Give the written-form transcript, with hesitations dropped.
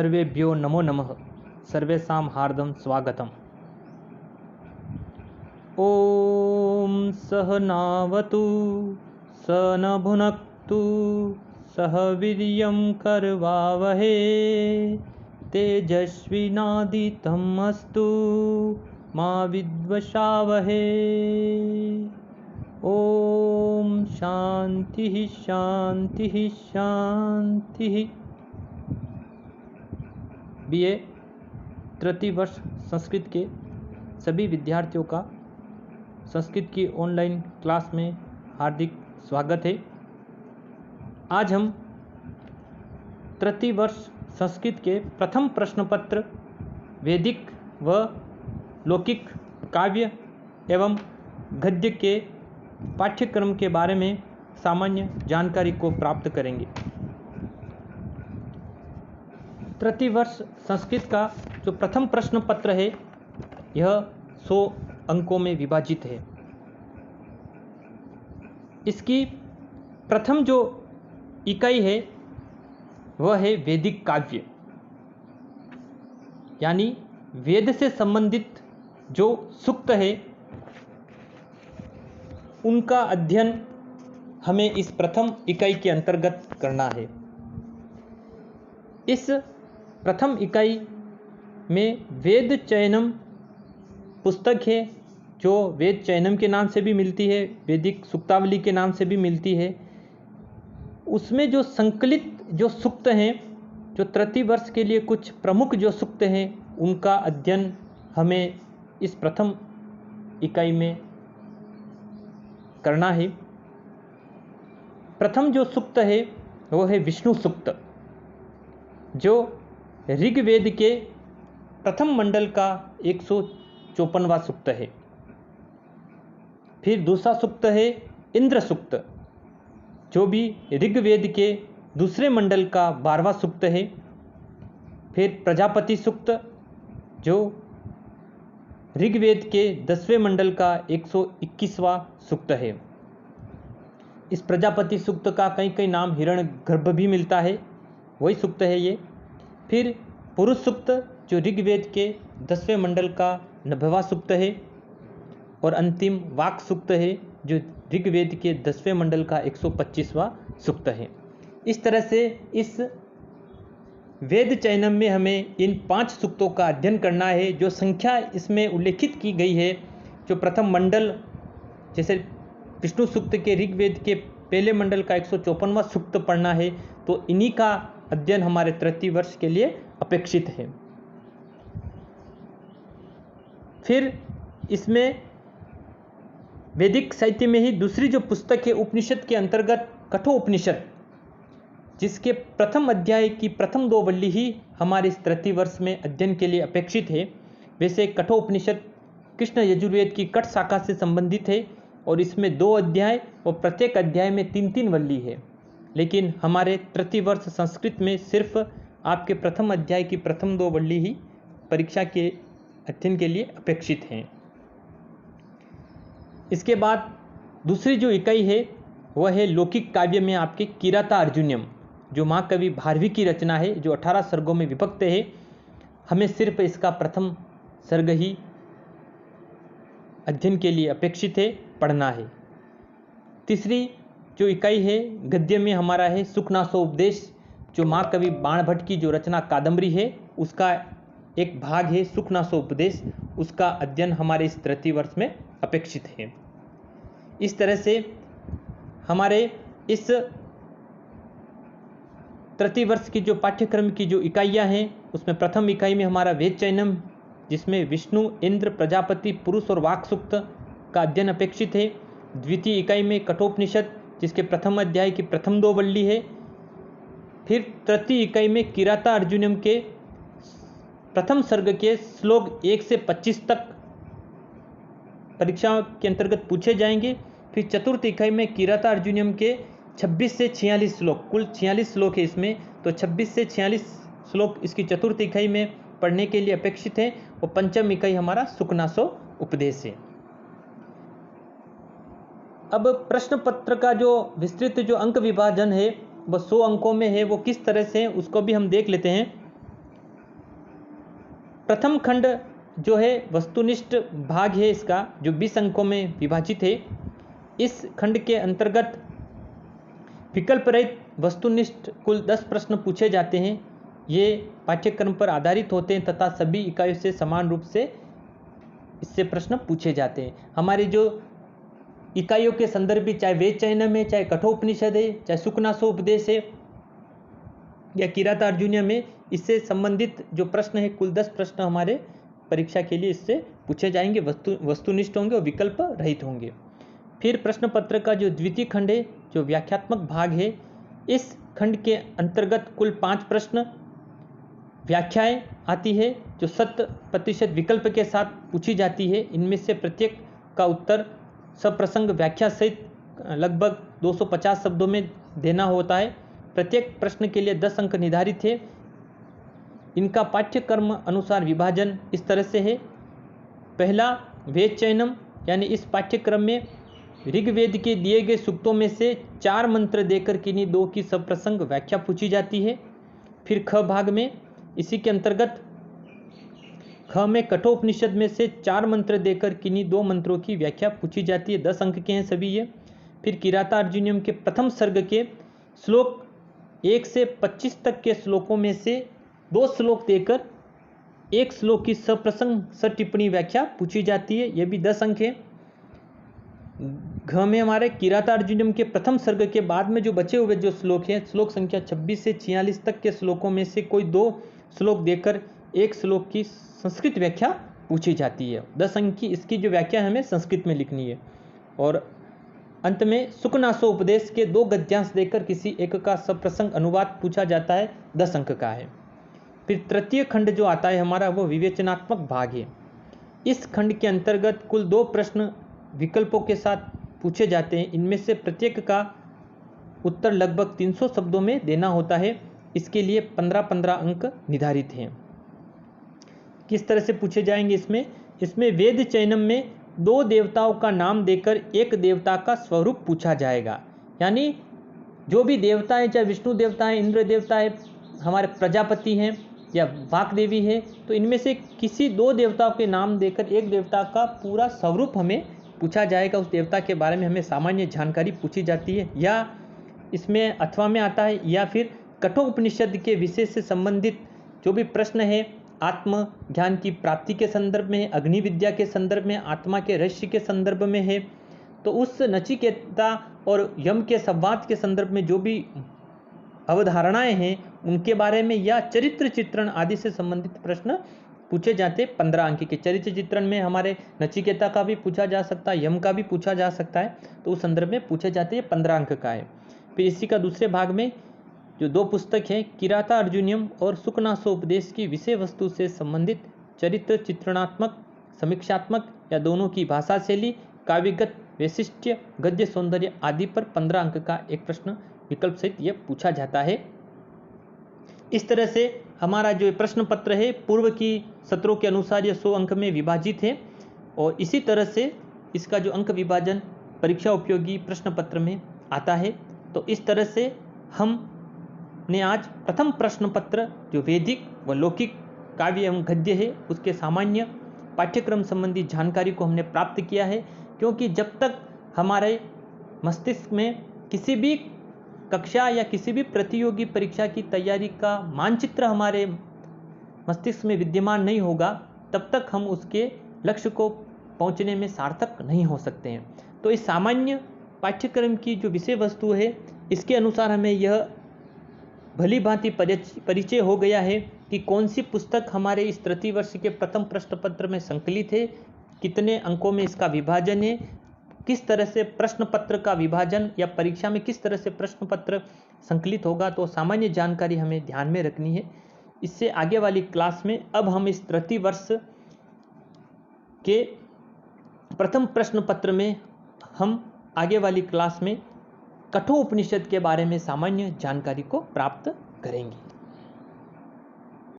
सर्वेभ्यो नमो नमः। सर्वेषां हार्दं स्वागतम्। ॐ सहनावतु सहनौ भुनक्तु सह वीर्यं करवावहै तेजस्विनादितमस्तु मा विद्विषावहै। ओम शांति शांति शांति। बीए तृतीय वर्ष संस्कृत के सभी विद्यार्थियों का संस्कृत की ऑनलाइन क्लास में हार्दिक स्वागत है। आज हम तृतीय वर्ष संस्कृत के प्रथम प्रश्न पत्र वैदिक व लौकिक काव्य एवं गद्य के पाठ्यक्रम के बारे में सामान्य जानकारी को प्राप्त करेंगे। तृतीय वर्ष संस्कृत का जो प्रथम प्रश्न पत्र है यह 100 अंकों में विभाजित है। इसकी प्रथम जो इकाई है वह है वैदिक काव्य, यानी वेद से संबंधित जो सूक्त है उनका अध्ययन हमें इस प्रथम इकाई के अंतर्गत करना है। इस प्रथम इकाई में वेद चयनम पुस्तक है, जो वेद चयनम के नाम से भी मिलती है, वैदिक सूक्तावली के नाम से भी मिलती है। उसमें जो संकलित जो सूक्त हैं, जो तृतीय वर्ष के लिए कुछ प्रमुख जो सूक्त हैं, उनका अध्ययन हमें इस प्रथम इकाई में करना है। प्रथम जो सूक्त है वो है विष्णु सूक्त, जो ऋग्वेद के प्रथम मंडल का 154वां सूक्त है। फिर दूसरा सूक्त है इंद्र सूक्त, जो भी ऋग्वेद के दूसरे मंडल का 12वां सूक्त है। फिर प्रजापति सूक्त, जो ऋग्वेद के 10वें मंडल का 121वां सूक्त है। इस प्रजापति सूक्त का कई नाम हिरण्यगर्भ भी मिलता है, वही सूक्त है ये। फिर पुरुष सूक्त, जो ऋग्वेद के 10वें मंडल का 90वां सूक्त है। और अंतिम वाक सूक्त है, जो ऋग्वेद के 10वें मंडल का 125वां सूक्त है। इस तरह से इस वेद चयनम में हमें इन 5 सूक्तों का अध्ययन करना है। जो संख्या इसमें उल्लेखित की गई है, जो प्रथम मंडल, जैसे विष्णु सूक्त के ऋग्वेद के पहले मंडल का 154वां सूक्त पढ़ना है, तो इन्हीं का अध्ययन हमारे तृतीय वर्ष के लिए अपेक्षित है। फिर इसमें वैदिक साहित्य में ही दूसरी जो पुस्तक है उपनिषद के अंतर्गत कठोपनिषद, जिसके प्रथम अध्याय की प्रथम 2 वल्ली ही हमारे इस तृतीय वर्ष में अध्ययन के लिए अपेक्षित है। वैसे कठोपनिषद कृष्ण यजुर्वेद की कठ शाखा से संबंधित है और इसमें 2 अध्याय और प्रत्येक अध्याय में 3-3 वल्ली है। लेकिन हमारे तृतीय वर्ष संस्कृत में सिर्फ आपके प्रथम अध्याय की प्रथम 2 वल्ली ही परीक्षा के अध्ययन के लिए अपेक्षित हैं। इसके बाद दूसरी जो इकाई है वह है लौकिक काव्य में आपके किराता अर्जुन्यम, जो महाकवि भारवी की रचना है, जो 18 सर्गों में विभक्त है। हमें सिर्फ इसका प्रथम सर्ग ही अध्ययन के लिए अपेक्षित है, पढ़ना है। तीसरी जो इकाई है गद्य में हमारा है सुखनासोपदेश, जो महाकवि बाणभट्ट की जो रचना कादम्बरी है उसका एक भाग है सुखनासोपदेश। उसका अध्ययन हमारे इस तृतीय वर्ष में अपेक्षित है। इस तरह से हमारे इस तृतीय वर्ष की जो पाठ्यक्रम की जो इकाइयाँ हैं, उसमें प्रथम इकाई में हमारा वेद चयनम, जिसमें विष्णु, इंद्र, प्रजापति, पुरुष और वाक सूक्त का अध्ययन अपेक्षित है। द्वितीय इकाई में कठोपनिषद, जिसके प्रथम अध्याय की प्रथम 2 वल्ली है। फिर तृतीय इकाई में किराता अर्जुनम के प्रथम सर्ग के श्लोक 1 से 25 तक परीक्षा के अंतर्गत पूछे जाएंगे। फिर चतुर्थ इकाई में किराता अर्जुनम के 26 से 46 श्लोक, कुल 46 श्लोक है इसमें, तो 26 से 46 श्लोक इसकी चतुर्थ इकाई में पढ़ने के लिए अपेक्षित है। और पंचम इकाई हमारा सुखनासो उपदेश है। अब प्रश्न पत्र का जो विस्तृत जो अंक विभाजन है वह 100 अंकों में है। वो किस तरह से उसको भी हम देख लेते हैं। प्रथम खंड जो है वस्तुनिष्ठ भाग है इसका, जो 20 अंकों में विभाजित है। इस खंड के अंतर्गत विकल्प रहित वस्तुनिष्ठ कुल 10 प्रश्न पूछे जाते हैं। ये पाठ्यक्रम पर आधारित होते हैं तथा सभी इकाइयों से समान रूप से इससे प्रश्न पूछे जाते हैं। हमारी जो इकाइयों के संदर्भ में, चाहे वेद चयनम है, चाहे कठोपनिषद है, चाहे सुकनासो उपदेश है या किरातार्जुनीय में, इससे संबंधित जो प्रश्न है कुल 10 प्रश्न हमारे परीक्षा के लिए इससे पूछे जाएंगे। वस्तुनिष्ठ होंगे और विकल्प रहित होंगे। फिर प्रश्न पत्र का जो द्वितीय खंड है, जो व्याख्यात्मक भाग है, इस खंड के अंतर्गत कुल 5 प्रश्न व्याख्याएं आती है, जो 100% विकल्प के साथ पूछी जाती है। इनमें से प्रत्येक का उत्तर सप्रसंग व्याख्या सहित लगभग 250 शब्दों में देना होता है। प्रत्येक प्रश्न के लिए 10 अंक निर्धारित है। इनका पाठ्यक्रम अनुसार विभाजन इस तरह से है। पहला, वेद चयनम, यानी इस पाठ्यक्रम में ऋग्वेद के दिए गए सूक्तों में से 4 मंत्र देकर किन्हीं 2 की सप्रसंग व्याख्या पूछी जाती है। फिर ख भाग में इसी के अंतर्गत ख में कठोपनिषद में से 4 मंत्र देकर किन्हीं 2 मंत्रों की व्याख्या पूछी जाती है। 10 अंक के हैं सभी ये। फिर किरातार्जुनीयम के प्रथम सर्ग के श्लोक 1 से 25 तक के श्लोकों में से 2 श्लोक देकर 1 श्लोक की सप्रसंग सटिप्पणी व्याख्या पूछी जाती है। यह भी 10 अंक है। घ में हमारे किरातार्जुनीयम के प्रथम सर्ग के बाद में जो बचे हुए जो श्लोक हैं, श्लोक संख्या 26 से 46 तक के श्लोकों में से कोई 2 श्लोक देकर 1 श्लोक की संस्कृत व्याख्या पूछी जाती है। 10 अंक की इसकी जो व्याख्या हमें संस्कृत में लिखनी है। और अंत में सुकनासो उपदेश के 2 गद्यांश देकर किसी एक का सप्रसंग अनुवाद पूछा जाता है, 10 अंक का है। फिर तृतीय खंड जो आता है हमारा, वो विवेचनात्मक भाग है। इस खंड के अंतर्गत कुल 2 प्रश्न विकल्पों के साथ पूछे जाते हैं। इनमें से प्रत्येक का उत्तर लगभग 300 शब्दों में देना होता है। इसके लिए 15-15 अंक निर्धारित हैं। किस तरह से पूछे जाएंगे इसमें वेद चयनम में 2 देवताओं का नाम देकर एक देवता का स्वरूप पूछा जाएगा। यानी जो भी देवता है, चाहे विष्णु देवता है, इंद्र देवता है, हमारे प्रजापति हैं या वाक देवी है, तो इनमें से किसी 2 देवताओं के नाम देकर एक देवता का पूरा स्वरूप हमें पूछा जाएगा। उस देवता के बारे में हमें सामान्य जानकारी पूछी जाती है। या इसमें अथवा में आता है, या फिर कठोपनिषद के विषय से संबंधित जो भी प्रश्न है, आत्म ज्ञान की प्राप्ति के संदर्भ में है, अग्नि विद्या के संदर्भ में, आत्मा के रहस्य के संदर्भ में है, तो उस नचिकेता और यम के संवाद के संदर्भ में जो भी अवधारणाएं हैं उनके बारे में, या चरित्र चित्रण आदि से संबंधित प्रश्न पूछे जाते। 15 अंक के चरित्र चित्रण में हमारे नचिकेता का भी पूछा जा सकता है, यम का भी पूछा जा सकता है, तो उस संदर्भ में पूछे जाते हैं। 15 अंक का है। फिर इसी का दूसरे भाग में जो 2 पुस्तक हैं, किरातार्जुनीयम और सुकनासो उपदेश की विषय वस्तु से संबंधित चरित्र चित्रणात्मक, समीक्षात्मक या दोनों की भाषा शैली, काव्यगत वैशिष्ट्य, गद्य सौंदर्य आदि पर 15 अंक का एक प्रश्न विकल्प सहित यह पूछा जाता है। इस तरह से हमारा जो प्रश्न पत्र है पूर्व की सत्रों के अनुसार यह 100 अंक में विभाजित है। और इसी तरह से इसका जो अंक विभाजन परीक्षा उपयोगी प्रश्न पत्र में आता है। तो इस तरह से हमने आज प्रथम प्रश्न पत्र जो वैदिक व लौकिक काव्य एवं गद्य है उसके सामान्य पाठ्यक्रम संबंधी जानकारी को हमने प्राप्त किया है। क्योंकि जब तक हमारे मस्तिष्क में किसी भी कक्षा या किसी भी प्रतियोगी परीक्षा की तैयारी का मानचित्र हमारे मस्तिष्क में विद्यमान नहीं होगा, तब तक हम उसके लक्ष्य को पहुंचने में सार्थक नहीं हो सकते हैं। तो इस सामान्य पाठ्यक्रम की जो विषय वस्तु है, इसके अनुसार हमें यह भली भांति परिचय हो गया है कि कौन सी पुस्तक हमारे इस तृतीय वर्ष के प्रथम प्रश्न पत्र में संकलित है, कितने अंकों में इसका विभाजन है, किस तरह से प्रश्न पत्र का विभाजन या परीक्षा में किस तरह से प्रश्न पत्र संकलित होगा। तो सामान्य जानकारी हमें ध्यान में रखनी है। इससे आगे वाली क्लास में अब हम इस तृतीय वर्ष के प्रथम प्रश्न पत्र में हम आगे वाली क्लास में कठोपनिषद के बारे में सामान्य जानकारी को प्राप्त करेंगे।